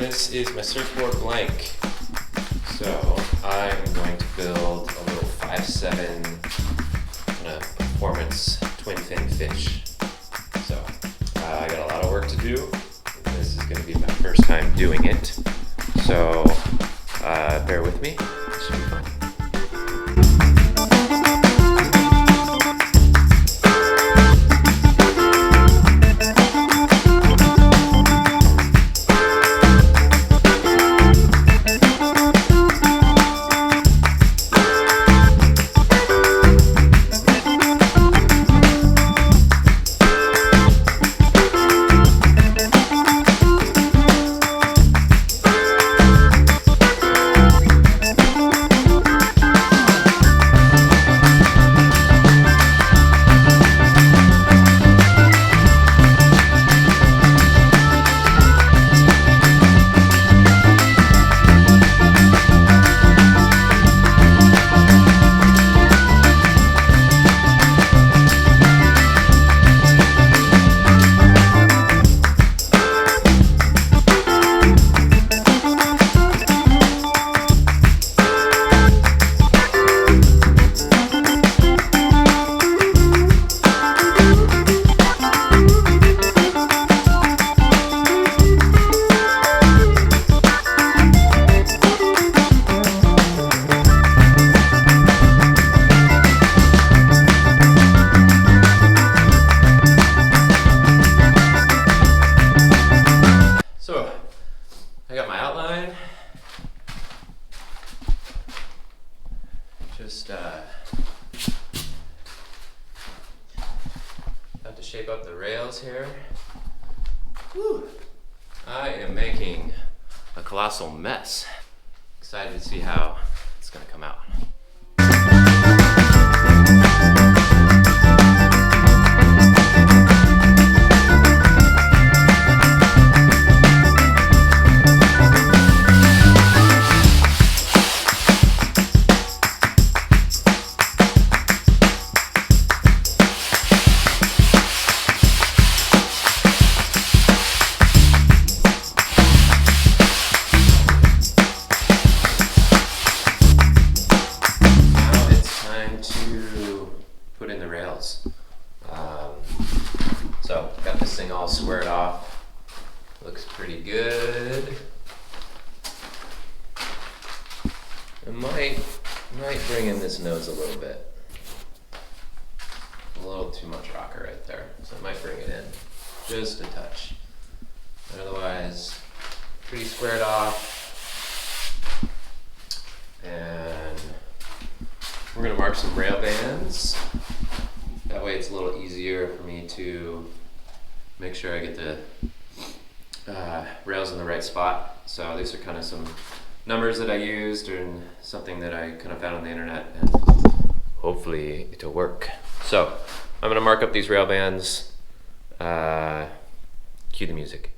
This is my surfboard blank. So I am going to build a little 5'7" kind of performance twin fin fish. So I got a lot of work to do. This is going to be my first time doing it. So bear with me. It should be fun. I got my outline. Just have to shape up the rails here. Whew. I am making a colossal mess. Excited to see how it's gonna come out. Put in the rails. So got this thing all squared off. Looks pretty good. I might bring in this nose a little bit. A little too much rocker right there, so I might bring it in just a touch. But otherwise, pretty squared off. And we're gonna mark some rail bands. That way it's a little easier for me to make sure I get the rails in the right spot. So these are kind of some numbers that I used and something that I kind of found on the internet, and hopefully it'll work. So I'm gonna mark up these rail bands. Cue the music.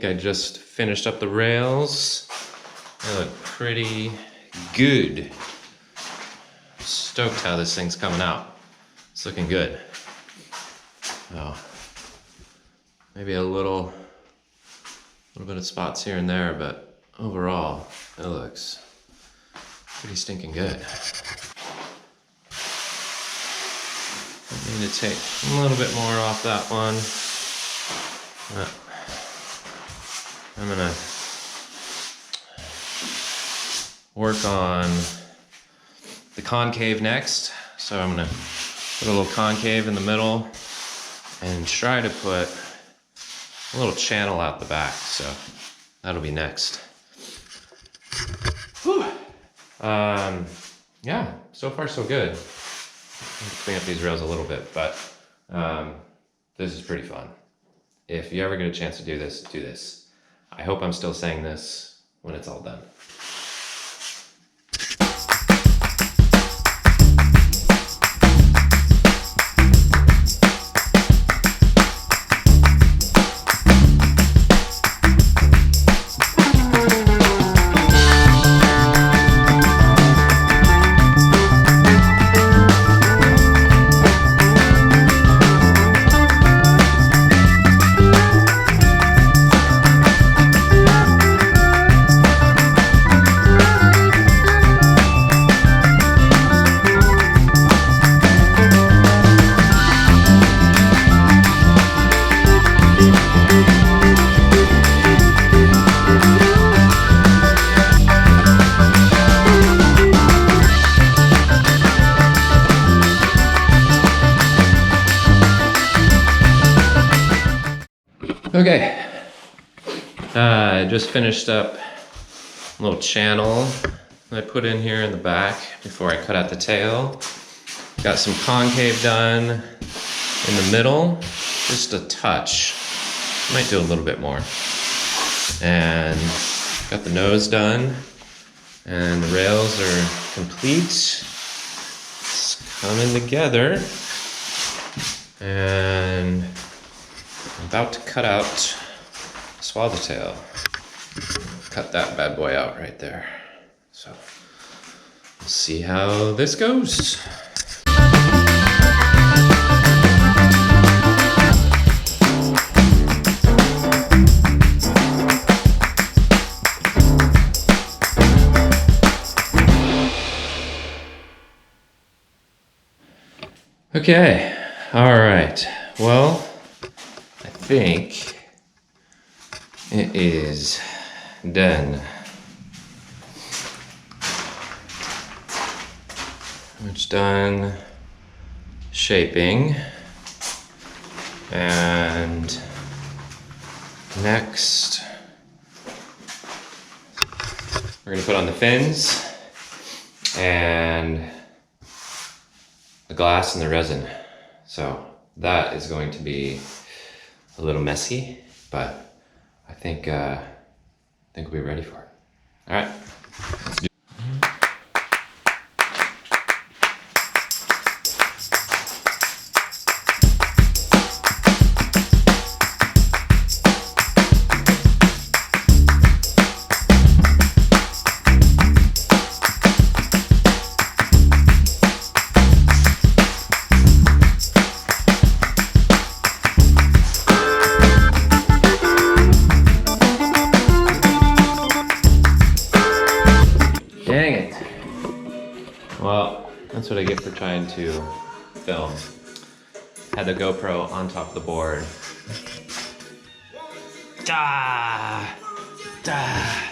I just finished up the rails. They look pretty good. Stoked how this thing's coming out. It's looking good. Oh, maybe a little bit of spots here and there, but overall, it looks pretty stinking good. I need to take a little bit more off that one. I'm gonna work on the concave next. So I'm gonna put a little concave in the middle and try to put a little channel out the back. So that'll be next. Whew. Yeah, so far so good. Clean up these rails a little bit, but this is pretty fun. If you ever get a chance to do this, do this. I hope I'm still saying this when it's all done. Okay, I just finished up a little channel I put in here in the back before I cut out the tail. Got some concave done in the middle, just a touch. Might do a little bit more. And got the nose done, and the rails are complete. It's coming together, and I'm about to cut out swallowtail. Cut that bad boy out right there. So, let's see how this goes. Okay, all right. Well, I think it is done. It's done shaping, and next we're going to put on the fins and the glass and the resin. So that is going to be a little messy, but I think we'll be ready for it. All right, let's do it. Dang it. Well, that's what I get for trying to film. Had the GoPro on top of the board. Da! Da!